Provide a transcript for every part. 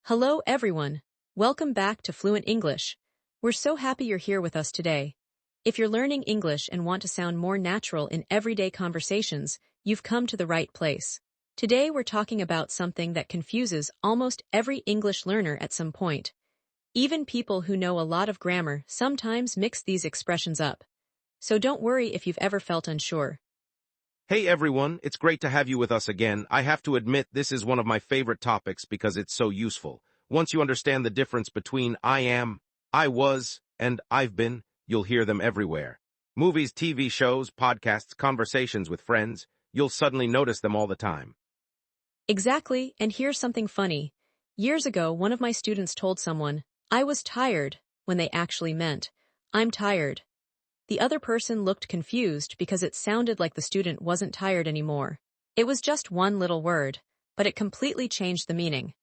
Hello, everyone. Welcome back to Fluent English. We're so happy you're here with us today. If you're learning English and want to sound more natural in everyday conversations, you've come to the right place. Today, we're talking about something that confuses almost every English learner at some point. Even people who know a lot of grammar sometimes mix these expressions up. So don't worry if you've ever felt unsure. Hey everyone, it's great to have you with us again. I have to admit this is one of my favorite topics because it's so useful. Once you understand the difference between I am, I was, and I've been, you'll hear them everywhere. Movies, TV shows, podcasts, conversations with friends, you'll suddenly notice them all the time. Exactly, and here's something funny. Years ago, one of my students told someone, "I was tired," when they actually meant, "I'm tired." The other person looked confused because it sounded like the student wasn't tired anymore. It was just one little word, but it completely changed the meaning.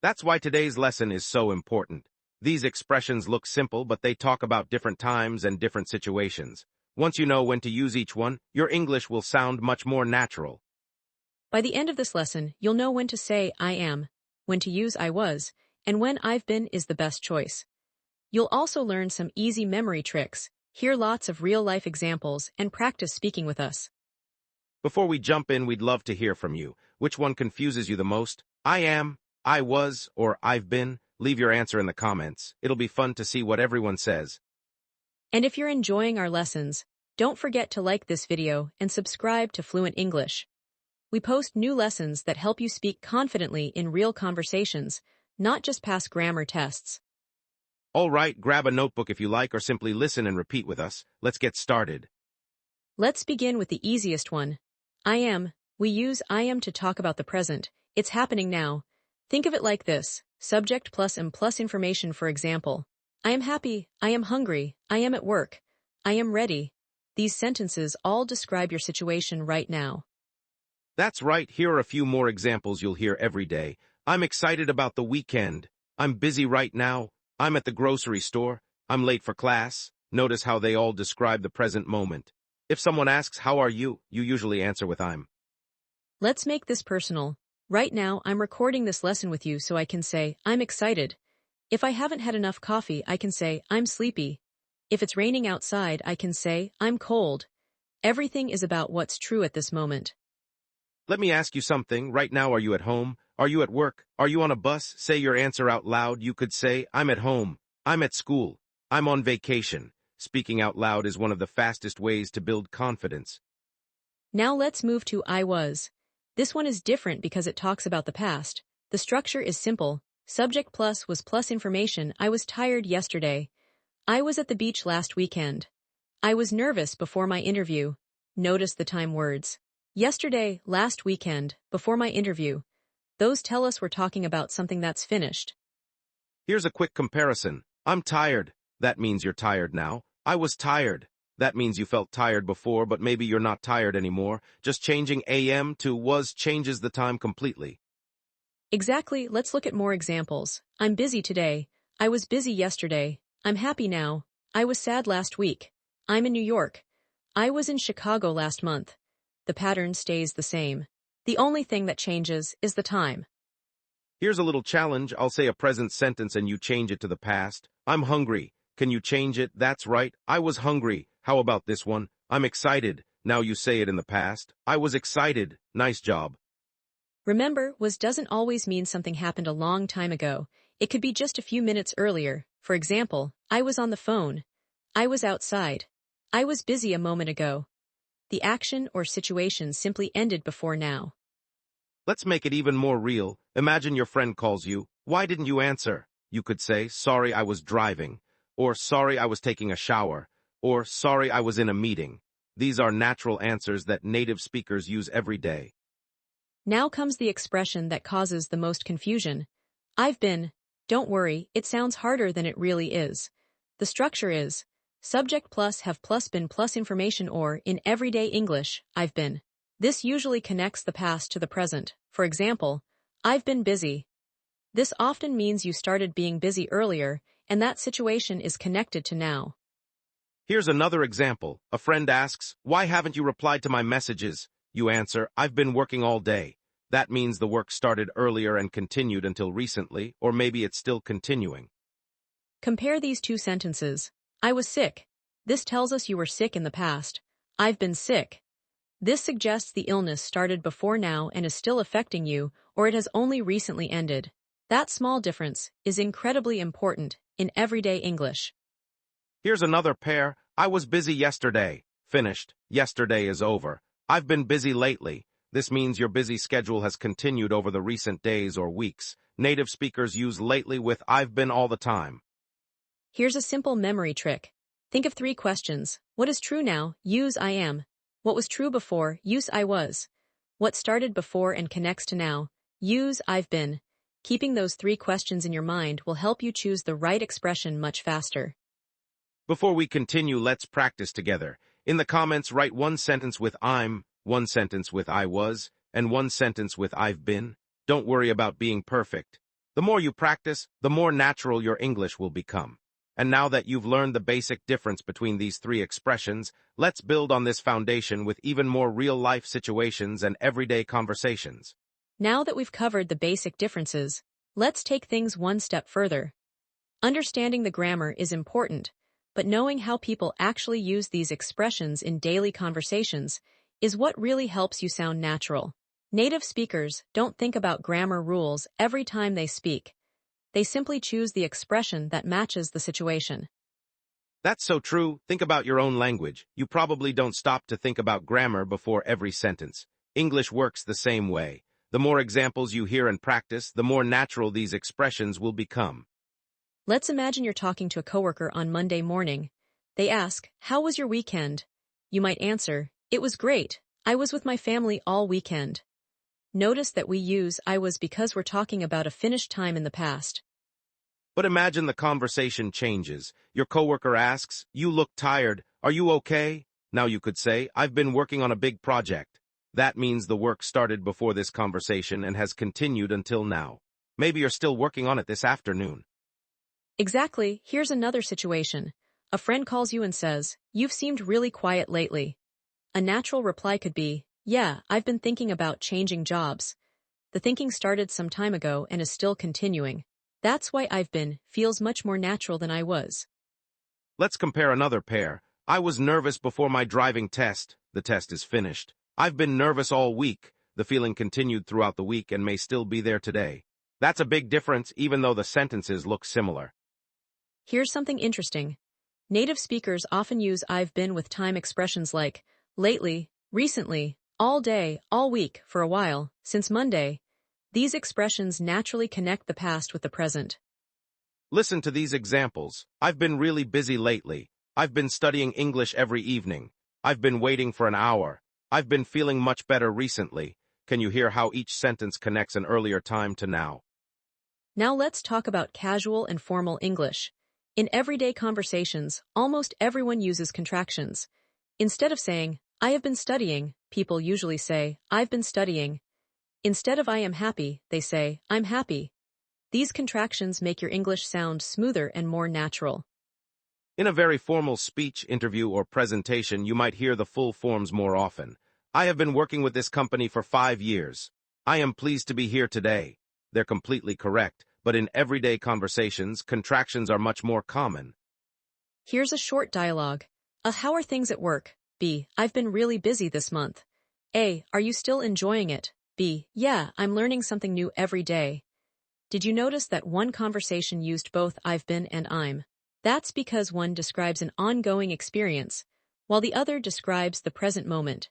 That's why today's lesson is so important. These expressions look simple, but they talk about different times and different situations. Once you know when to use each one, your English will sound much more natural. By the end of this lesson, you'll know when to say I am, when to use I was, and when I've been is the best choice. You'll also learn some easy memory tricks, hear lots of real-life examples, and practice speaking with us. Before we jump in, we'd love to hear from you. Which one confuses you the most? I am, I was, or I've been? Leave your answer in the comments. It'll be fun to see what everyone says. And if you're enjoying our lessons, don't forget to like this video and subscribe to Fluent English. We post new lessons that help you speak confidently in real conversations, not just pass grammar tests. All right, grab a notebook if you like, or simply listen and repeat with us. Let's get started. Let's begin with the easiest one. I am. We use I am to talk about the present. It's happening now. Think of it like this: subject plus am plus information. For example, I am happy, I am hungry, I am at work, I am ready. These sentences all describe your situation right now. That's right, here are a few more examples you'll hear every day. I'm excited about the weekend. I'm busy right now. I'm at the grocery store. I'm late for class. Notice how they all describe the present moment. If someone asks, how are you? You usually answer with I'm. Let's make this personal. Right now, I'm recording this lesson with you so I can say, I'm excited. If I haven't had enough coffee, I can say, I'm sleepy. If it's raining outside, I can say, I'm cold. Everything is about what's true at this moment. Let me ask you something. Right now, are you at home? Are you at work? Are you on a bus? Say your answer out loud. You could say, I'm at home. I'm at school. I'm on vacation. Speaking out loud is one of the fastest ways to build confidence. Now let's move to I was. This one is different because it talks about the past. The structure is simple. Subject plus was plus information. I was tired yesterday. I was at the beach last weekend. I was nervous before my interview. Notice the time words. Yesterday, last weekend, before my interview. Those tell us we're talking about something that's finished. Here's a quick comparison. I'm tired. That means you're tired now. I was tired. That means you felt tired before, but maybe you're not tired anymore. Just changing am to was changes the time completely. Exactly, let's look at more examples. I'm busy today. I was busy yesterday. I'm happy now. I was sad last week. I'm in New York. I was in Chicago last month. The pattern stays the same. The only thing that changes is the time. Here's a little challenge. I'll say a present sentence and you change it to the past. I'm hungry. Can you change it? That's right. I was hungry. How about this one? I'm excited. Now you say it in the past. I was excited. Nice job. Remember, was doesn't always mean something happened a long time ago. It could be just a few minutes earlier. For example, I was on the phone. I was outside. I was busy a moment ago. The action or situation simply ended before now. Let's make it even more real. Imagine your friend calls you. Why didn't you answer? You could say, sorry, I was driving. Or sorry, I was taking a shower. Or sorry, I was in a meeting. These are natural answers that native speakers use every day. Now comes the expression that causes the most confusion. I've been. Don't worry, it sounds harder than it really is. The structure is subject plus have plus been plus information, or, in everyday English, I've been. This usually connects the past to the present. For example, I've been busy. This often means you started being busy earlier, and that situation is connected to now. Here's another example. A friend asks, why haven't you replied to my messages? You answer, I've been working all day. That means the work started earlier and continued until recently, or maybe it's still continuing. Compare these two sentences. I was sick. This tells us you were sick in the past. I've been sick. This suggests the illness started before now and is still affecting you, or it has only recently ended. That small difference is incredibly important in everyday English. Here's another pair. I was busy yesterday. Finished. Yesterday is over. I've been busy lately. This means your busy schedule has continued over the recent days or weeks. Native speakers use lately with I've been all the time. Here's a simple memory trick. Think of 3 questions. What is true now? Use I am. What was true before? Use I was. What started before and connects to now? Use I've been. Keeping those 3 questions in your mind will help you choose the right expression much faster. Before we continue, let's practice together. In the comments, write 1 sentence with I'm, 1 sentence with I was, and 1 sentence with I've been. Don't worry about being perfect. The more you practice, the more natural your English will become. And now that you've learned the basic difference between these 3 expressions, let's build on this foundation with even more real-life situations and everyday conversations. Now that we've covered the basic differences, let's take things one step further. Understanding the grammar is important, but knowing how people actually use these expressions in daily conversations is what really helps you sound natural. Native speakers don't think about grammar rules every time they speak. They simply choose the expression that matches the situation. That's so true. Think about your own language. You probably don't stop to think about grammar before every sentence. English works the same way. The more examples you hear and practice, the more natural these expressions will become. Let's imagine you're talking to a coworker on Monday morning. They ask, "How was your weekend?" You might answer, "It was great. I was with my family all weekend." Notice that we use I was because we're talking about a finished time in the past. But imagine the conversation changes. Your coworker asks, "You look tired. Are you okay?" Now you could say, "I've been working on a big project." That means the work started before this conversation and has continued until now. Maybe you're still working on it this afternoon. Exactly. Here's another situation. A friend calls you and says, "You've seemed really quiet lately." A natural reply could be, "Yeah, I've been thinking about changing jobs." The thinking started some time ago and is still continuing. That's why I've been feels much more natural than I was. Let's compare another pair. I was nervous before my driving test. The test is finished. I've been nervous all week. The feeling continued throughout the week and may still be there today. That's a big difference even though the sentences look similar. Here's something interesting. Native speakers often use I've been with time expressions like lately, recently, all day, all week, for a while, since Monday. These expressions naturally connect the past with the present. Listen to these examples. I've been really busy lately. I've been studying English every evening. I've been waiting for an hour. I've been feeling much better recently. Can you hear how each sentence connects an earlier time to now? Now let's talk about casual and formal English. In everyday conversations, almost everyone uses contractions. Instead of saying, "I have been studying," people usually say, "I've been studying." Instead of "I am happy," they say, "I'm happy." These contractions make your English sound smoother and more natural. In a very formal speech, interview, or presentation, you might hear the full forms more often. I have been working with this company for 5 years. I am pleased to be here today. They're completely correct, but in everyday conversations, contractions are much more common. Here's a short dialogue. How are things at work? B. I've been really busy this month. A. Are you still enjoying it? B. Yeah, I'm learning something new every day. Did you notice that one conversation used both I've been and I'm? That's because one describes an ongoing experience, while the other describes the present moment.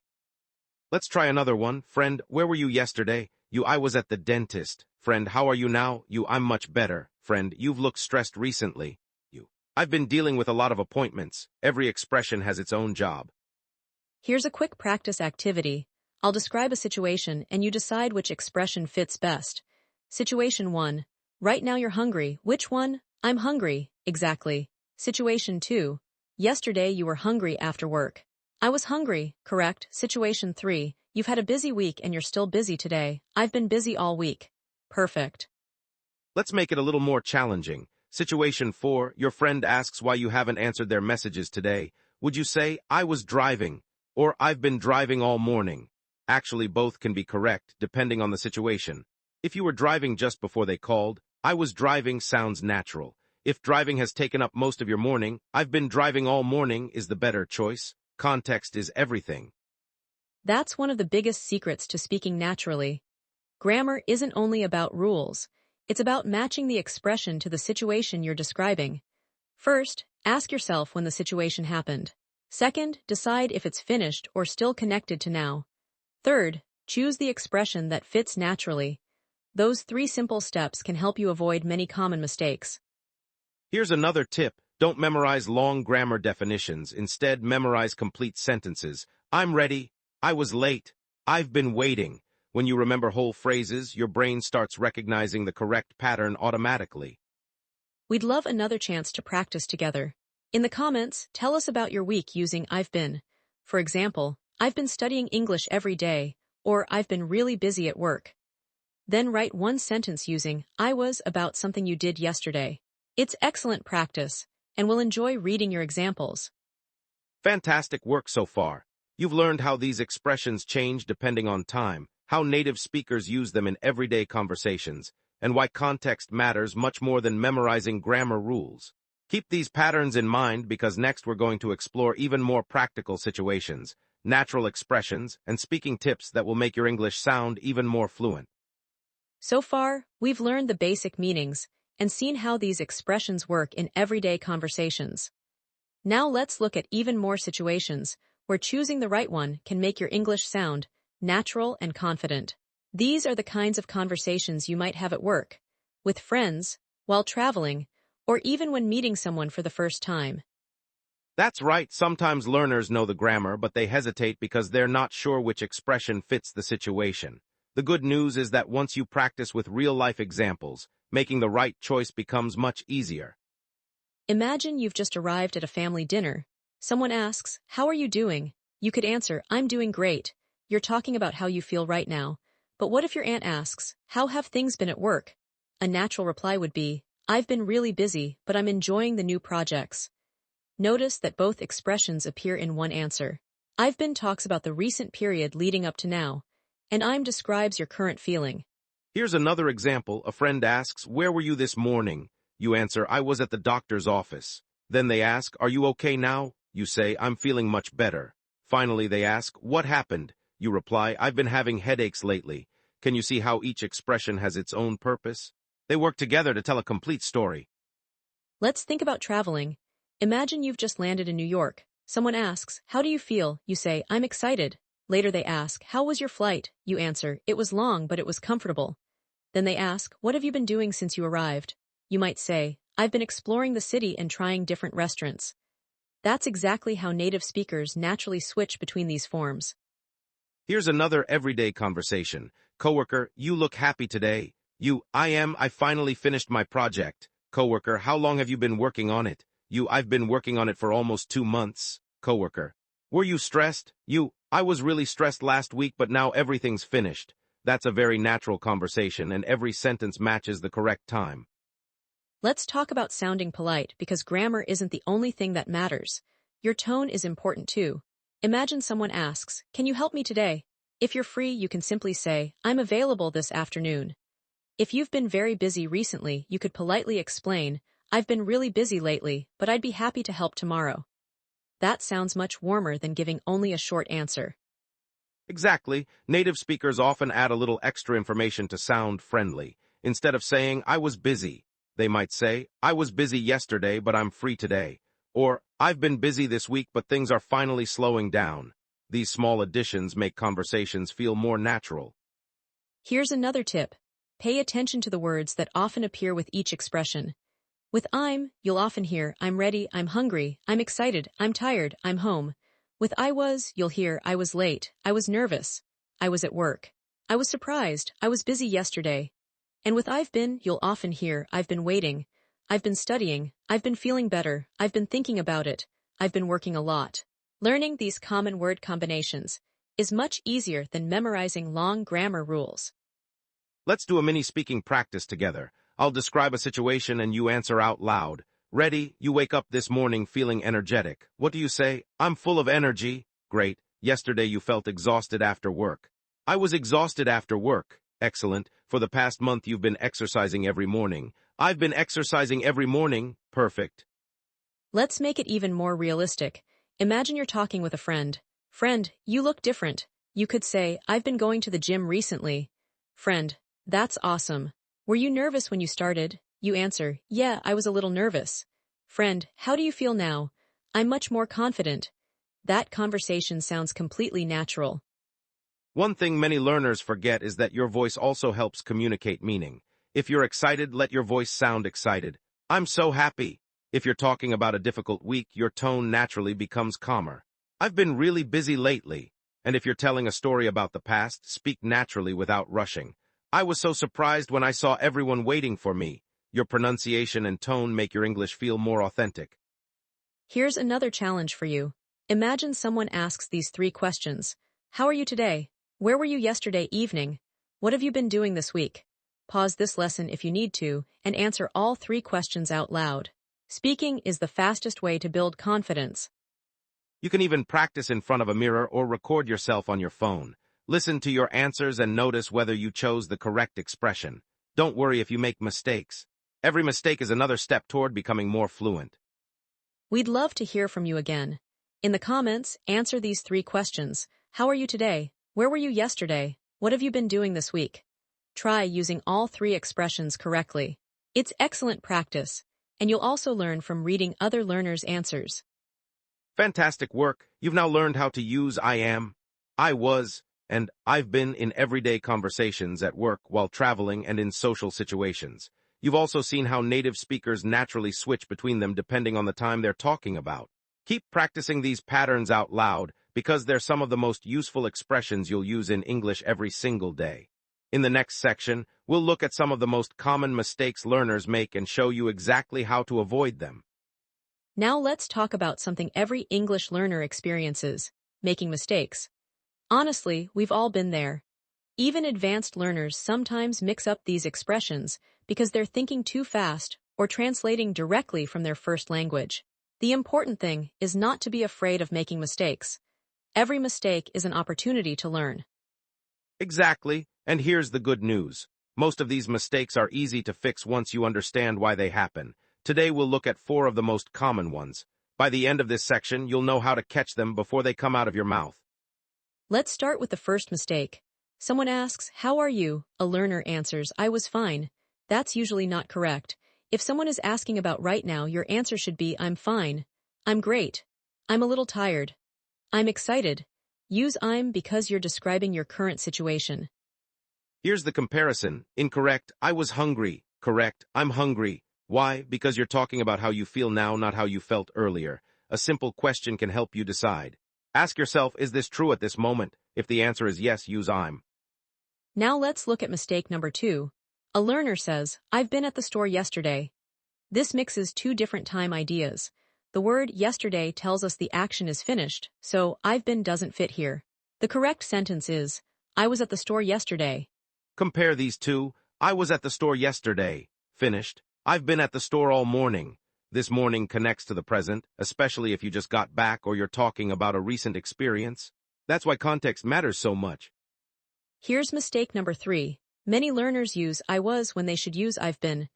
Let's try another one. Friend, where were you yesterday? You, I was at the dentist. Friend, how are you now? You, I'm much better. Friend, you've looked stressed recently. You, I've been dealing with a lot of appointments. Every expression has its own job. Here's a quick practice activity. I'll describe a situation and you decide which expression fits best. Situation 1. Right now you're hungry. Which one? I'm hungry. Exactly. Situation 2. Yesterday you were hungry after work. I was hungry. Correct. Situation 3. You've had a busy week and you're still busy today. I've been busy all week. Perfect. Let's make it a little more challenging. Situation 4. Your friend asks why you haven't answered their messages today. Would you say, I was driving, or I've been driving all morning? Actually, both can be correct, depending on the situation. If you were driving just before they called, I was driving sounds natural. If driving has taken up most of your morning, I've been driving all morning is the better choice. Context is everything. That's one of the biggest secrets to speaking naturally. Grammar isn't only about rules. It's about matching the expression to the situation you're describing. First, ask yourself when the situation happened. Second, decide if it's finished or still connected to now. Third, choose the expression that fits naturally. Those 3 simple steps can help you avoid many common mistakes. Here's another tip. Don't memorize long grammar definitions. Instead, memorize complete sentences. I'm ready. I was late. I've been waiting. When you remember whole phrases, your brain starts recognizing the correct pattern automatically. We'd love another chance to practice together. In the comments, tell us about your week using I've been. For example, I've been studying English every day, or I've been really busy at work. Then write one sentence using I was about something you did yesterday. It's excellent practice, and we'll enjoy reading your examples. Fantastic work so far. You've learned how these expressions change depending on time, how native speakers use them in everyday conversations, and why context matters much more than memorizing grammar rules. Keep these patterns in mind because next we're going to explore even more practical situations, natural expressions, and speaking tips that will make your English sound even more fluent. So far, we've learned the basic meanings and seen how these expressions work in everyday conversations. Now let's look at even more situations where choosing the right one can make your English sound natural and confident. These are the kinds of conversations you might have at work, with friends, while traveling, or even when meeting someone for the first time. That's right, sometimes learners know the grammar, but they hesitate because they're not sure which expression fits the situation. The good news is that once you practice with real-life examples, making the right choice becomes much easier. Imagine you've just arrived at a family dinner. Someone asks, "How are you doing?" You could answer, "I'm doing great." You're talking about how you feel right now. But what if your aunt asks, "How have things been at work?" A natural reply would be, "I've been really busy, but I'm enjoying the new projects." Notice that both expressions appear in one answer. I've been talks about the recent period leading up to now, and I'm describes your current feeling. Here's another example. A friend asks, "Where were you this morning?" You answer, "I was at the doctor's office." Then they ask, "Are you okay now?" You say, "I'm feeling much better." Finally, they ask, "What happened?" You reply, "I've been having headaches lately." Can you see how each expression has its own purpose? They work together to tell a complete story. Let's think about traveling. Imagine you've just landed in New York. Someone asks, "How do you feel?" You say, "I'm excited." Later they ask, "How was your flight?" You answer, "It was long, but it was comfortable." Then they ask, "What have you been doing since you arrived?" You might say, "I've been exploring the city and trying different restaurants." That's exactly how native speakers naturally switch between these forms. Here's another everyday conversation. Coworker, "You look happy today." You, I finally finished my project." Coworker, "How long have you been working on it?" You, "I've been working on it for almost 2 months." Coworker, "Were you stressed?" You, "I was really stressed last week, but now everything's finished." That's a very natural conversation, and every sentence matches the correct time. Let's talk about sounding polite because grammar isn't the only thing that matters. Your tone is important too. Imagine someone asks, "Can you help me today?" If you're free, you can simply say, "I'm available this afternoon." If you've been very busy recently, you could politely explain, "I've been really busy lately, but I'd be happy to help tomorrow." That sounds much warmer than giving only a short answer. Exactly. Native speakers often add a little extra information to sound friendly. Instead of saying, "I was busy," they might say, "I was busy yesterday, but I'm free today." Or, "I've been busy this week, but things are finally slowing down." These small additions make conversations feel more natural. Here's another tip. Pay attention to the words that often appear with each expression. With you'll often hear, "I'm ready, I'm hungry, I'm excited, I'm tired, I'm home." With you'll hear, "I was late, I was nervous, I was at work, I was surprised, I was busy yesterday." And with I've been, you'll often hear, "I've been waiting, I've been studying, I've been feeling better, I've been thinking about it, I've been working a lot." Learning these common word combinations is much easier than memorizing long grammar rules. Let's do a mini speaking practice together. I'll describe a situation and you answer out loud. Ready? You wake up this morning feeling energetic. What do you say? "I'm full of energy." Great. Yesterday you felt exhausted after work. I was exhausted after work. Excellent. For the past month you've been exercising every morning. I've been exercising every morning. Perfect. Let's make it even more realistic. Imagine you're talking with a friend. Friend, you look different. You could say, I've been going to the gym recently. Friend, that's awesome. Were you nervous when you started? You answer, yeah, I was a little nervous. Friend, how do you feel now? I'm much more confident. That conversation sounds completely natural. One thing many learners forget is that your voice also helps communicate meaning. If you're excited, let your voice sound excited. I'm so happy. If you're talking about a difficult week, your tone naturally becomes calmer. I've been really busy lately. And if you're telling a story about the past, speak naturally without rushing. I was so surprised when I saw everyone waiting for me. Your pronunciation and tone make your English feel more authentic. Here's another challenge for you. Imagine someone asks these three questions. How are you today? Where were you yesterday evening? What have you been doing this week? Pause this lesson if you need to, and answer all three questions out loud. Speaking is the fastest way to build confidence. You can even practice in front of a mirror or record yourself on your phone. Listen to your answers and notice whether you chose the correct expression. Don't worry if you make mistakes. Every mistake is another step toward becoming more fluent. We'd love to hear from you again. In the comments, answer these three questions. How are you today? Where were you yesterday? What have you been doing this week? Try using all three expressions correctly. It's excellent practice, and you'll also learn from reading other learners' answers. Fantastic work. You've now learned how to use I am, I was, and I've been in everyday conversations at work while traveling and in social situations. You've also seen how native speakers naturally switch between them depending on the time they're talking about. Keep practicing these patterns out loud because they're some of the most useful expressions you'll use in English every single day. In the next section, we'll look at some of the most common mistakes learners make and show you exactly how to avoid them. Now let's talk about something every English learner experiences, making mistakes. Honestly, we've all been there. Even advanced learners sometimes mix up these expressions because they're thinking too fast or translating directly from their first language. The important thing is not to be afraid of making mistakes. Every mistake is an opportunity to learn. Exactly, and here's the good news. Most of these mistakes are easy to fix once you understand why they happen. Today we'll look at 4 of the most common ones. By the end of this section, you'll know how to catch them before they come out of your mouth. Let's start with the first mistake. Someone asks, how are you? A learner answers, I was fine. That's usually not correct. If someone is asking about right now, your answer should be, I'm fine. I'm great. I'm a little tired. I'm excited. Use I'm because you're describing your current situation. Here's the comparison. Incorrect, I was hungry. Correct, I'm hungry. Why? Because you're talking about how you feel now, not how you felt earlier. A simple question can help you decide. Ask yourself, is this true at this moment? If the answer is yes, use I'm. Now let's look at mistake number 2. A learner says, I've been at the store yesterday. This mixes 2 different time ideas. The word yesterday tells us the action is finished, so I've been doesn't fit here. The correct sentence is, I was at the store yesterday. Compare these two. I was at the store yesterday. Finished. I've been at the store all morning. This morning connects to the present, especially if you just got back or you're talking about a recent experience. That's why context matters so much. Here's mistake number 3. Many learners use I was when they should use I've been.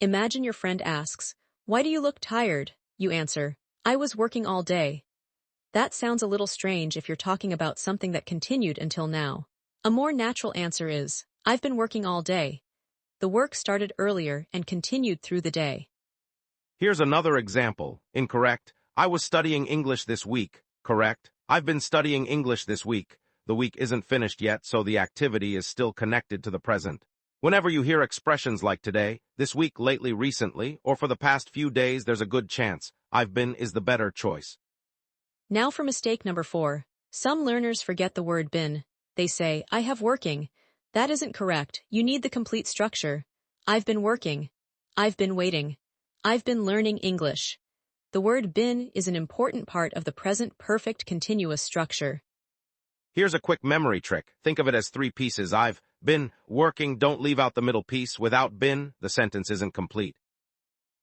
Imagine your friend asks, why do you look tired? You answer, I was working all day. That sounds a little strange if you're talking about something that continued until now. A more natural answer is, I've been working all day. The work started earlier and continued through the day. Here's another example. Incorrect. I was studying English this week. Correct. I've been studying English this week. The week isn't finished yet, so the activity is still connected to the present. Whenever you hear expressions like today, this week, lately, recently, or for the past few days, there's a good chance I've been is the better choice. Now for mistake number 4. Some learners forget the word been. They say, I have working. That isn't correct. You need the complete structure. I've been working. I've been waiting. I've been learning English. The word been is an important part of the present perfect continuous structure. Here's a quick memory trick. Think of it as 3 pieces. I've been working. Don't leave out the middle piece. Without been, the sentence isn't complete.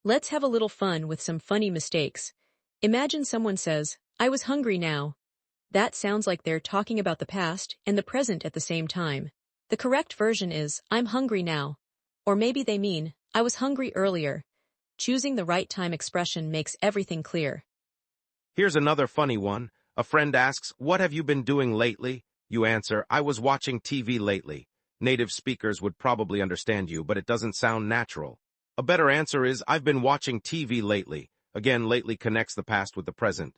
Let's have a little fun with some funny mistakes. Imagine someone says, I was hungry now. That sounds like they're talking about the past and the present at the same time. The correct version is, I'm hungry now. Or maybe they mean, I was hungry earlier. Choosing the right time expression makes everything clear. Here's another funny one. A friend asks, what have you been doing lately? You answer, I was watching TV lately. Native speakers would probably understand you, but it doesn't sound natural. A better answer is, I've been watching TV lately. Again, lately connects the past with the present.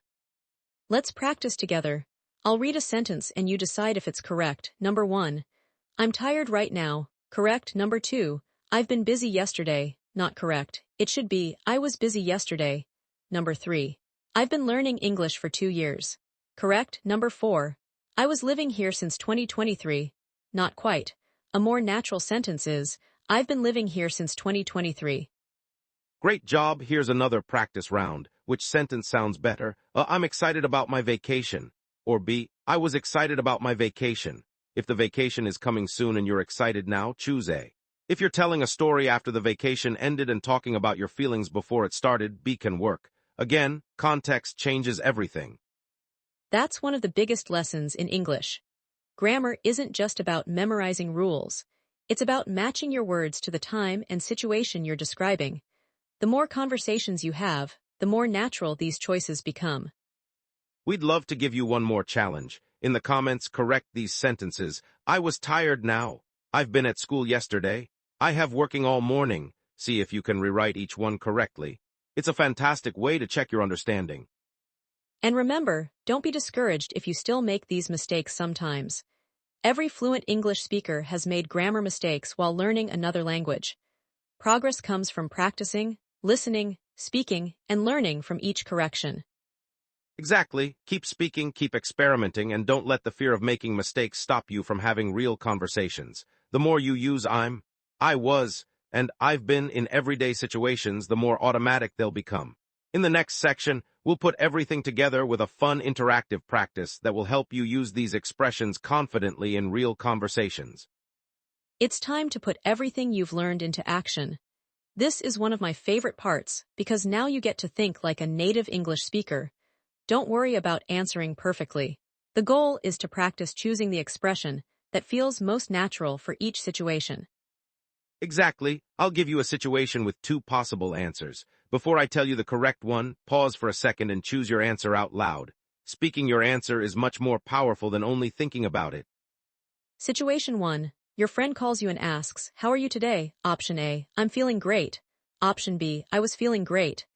Let's practice together. I'll read a sentence and you decide if it's correct. Number 1. I'm tired right now. Correct. Number 2. I've been busy yesterday. Not correct. It should be, I was busy yesterday. Number 3. I've been learning English for 2 years. Correct. Number 4. I was living here since 2023. Not quite. A more natural sentence is, I've been living here since 2023. Great job. Here's another practice round. Which sentence sounds better? I'm excited about my vacation. Or B, I was excited about my vacation. If the vacation is coming soon and you're excited now, choose A. If you're telling a story after the vacation ended and talking about your feelings before it started, B can work. Again, context changes everything. That's one of the biggest lessons in English. Grammar isn't just about memorizing rules. It's about matching your words to the time and situation you're describing. The more conversations you have, the more natural these choices become. We'd love to give you one more challenge. In the comments, correct these sentences. I was tired now. I've been at school yesterday. I have working all morning. See if you can rewrite each one correctly. It's a fantastic way to check your understanding. And remember, don't be discouraged if you still make these mistakes sometimes. Every fluent English speaker has made grammar mistakes while learning another language. Progress comes from practicing, listening, speaking, and learning from each correction. Exactly. Keep speaking, keep experimenting, and don't let the fear of making mistakes stop you from having real conversations. The more you use I'm, I was, and I've been in everyday situations, the more automatic they'll become. In the next section, we'll put everything together with a fun interactive practice that will help you use these expressions confidently in real conversations. It's time to put everything you've learned into action. This is one of my favorite parts because now you get to think like a native English speaker. Don't worry about answering perfectly. The goal is to practice choosing the expression that feels most natural for each situation. Exactly. I'll give you a situation with 2 possible answers. Before I tell you the correct one, pause for a second and choose your answer out loud. Speaking your answer is much more powerful than only thinking about it. Situation 1. Your friend calls you and asks, how are you today? Option A, I'm feeling great. Option B, I was feeling great.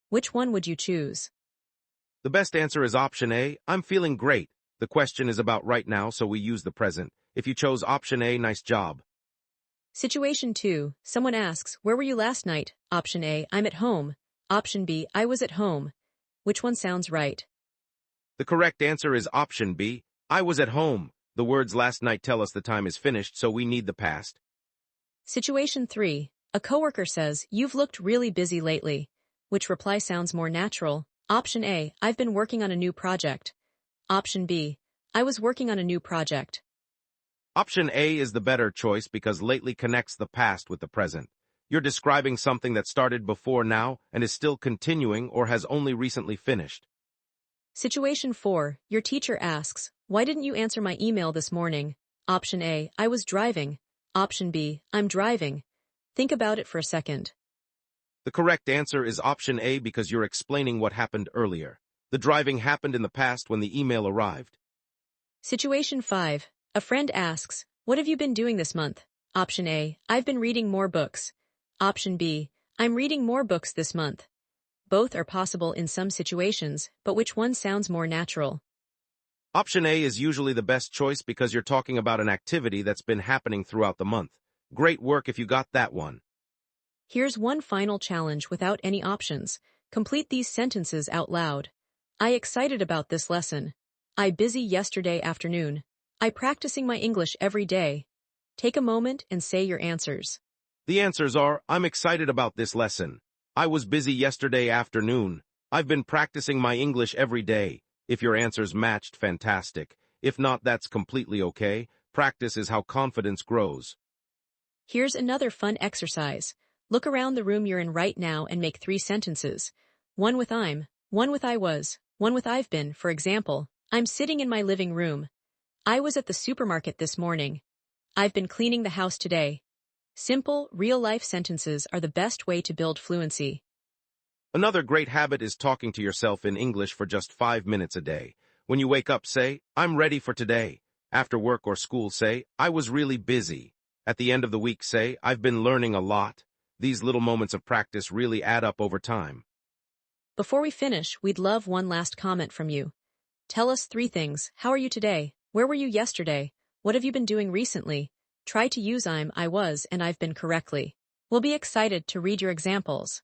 Which one would you choose? The best answer is option A, I'm feeling great. The question is about right now, so we use the present. If you chose option A, nice job. Situation 2. Someone asks, where were you last night? Option A, I'm at home. Option B, I was at home. Which one sounds right? The correct answer is option B, I was at home. The words last night tell us the time is finished, so we need the past. Situation 3. A coworker says, you've looked really busy lately. Which reply sounds more natural? Option A, I've been working on a new project. Option B, I was working on a new project. Option A is the better choice because lately connects the past with the present. You're describing something that started before now and is still continuing or has only recently finished. Situation 4. Your teacher asks, why didn't you answer my email this morning? Option A, I was driving. Option B, I'm driving. Think about it for a second. The correct answer is option A because you're explaining what happened earlier. The driving happened in the past when the email arrived. Situation 5. A friend asks, what have you been doing this month? Option A, I've been reading more books. Option B, I'm reading more books this month. Both are possible in some situations, but which one sounds more natural? Option A is usually the best choice because you're talking about an activity that's been happening throughout the month. Great work if you got that one. Here's one final challenge without any options. Complete these sentences out loud. I excited about this lesson. I busy yesterday afternoon. I practicing my English every day. Take a moment and say your answers. The answers are, I'm excited about this lesson. I was busy yesterday afternoon. I've been practicing my English every day. If your answers matched, fantastic. If not, that's completely okay. Practice is how confidence grows. Here's another fun exercise. Look around the room you're in right now and make 3 sentences. One with I'm, one with I was, one with I've been. For example, I'm sitting in my living room. I was at the supermarket this morning. I've been cleaning the house today. Simple, real-life sentences are the best way to build fluency. Another great habit is talking to yourself in English for just 5 minutes a day. When you wake up, say, I'm ready for today. After work or school, say, I was really busy. At the end of the week, say, I've been learning a lot. These little moments of practice really add up over time. Before we finish, we'd love one last comment from you. Tell us 3 things. How are you today? Where were you yesterday? What have you been doing recently? Try to use I was, and I've been correctly. We'll be excited to read your examples.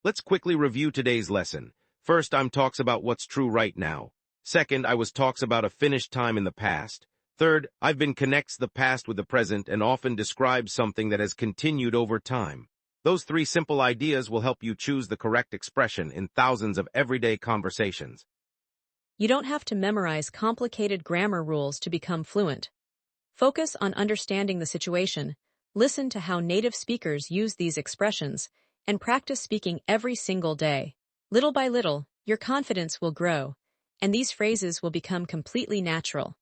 Let's quickly review today's lesson. First, I'm talks about what's true right now. Second, I was talks about a finished time in the past. Third, I've been connects the past with the present and often describes something that has continued over time. Those 3 simple ideas will help you choose the correct expression in thousands of everyday conversations. You don't have to memorize complicated grammar rules to become fluent. Focus on understanding the situation, listen to how native speakers use these expressions, and practice speaking every single day. Little by little, your confidence will grow, and these phrases will become completely natural.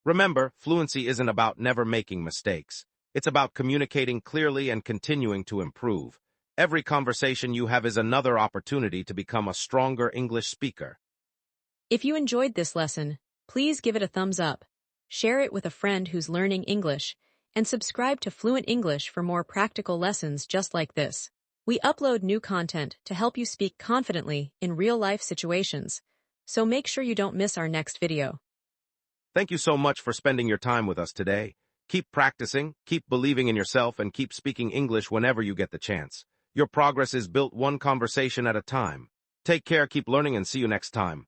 Remember, fluency isn't about never making mistakes. It's about communicating clearly and continuing to improve. Every conversation you have is another opportunity to become a stronger English speaker. If you enjoyed this lesson, please give it a thumbs up, share it with a friend who's learning English, and subscribe to Fluent English for more practical lessons just like this. We upload new content to help you speak confidently in real-life situations, so make sure you don't miss our next video. Thank you so much for spending your time with us today. Keep practicing, keep believing in yourself, and keep speaking English whenever you get the chance. Your progress is built one conversation at a time. Take care, keep learning, and see you next time.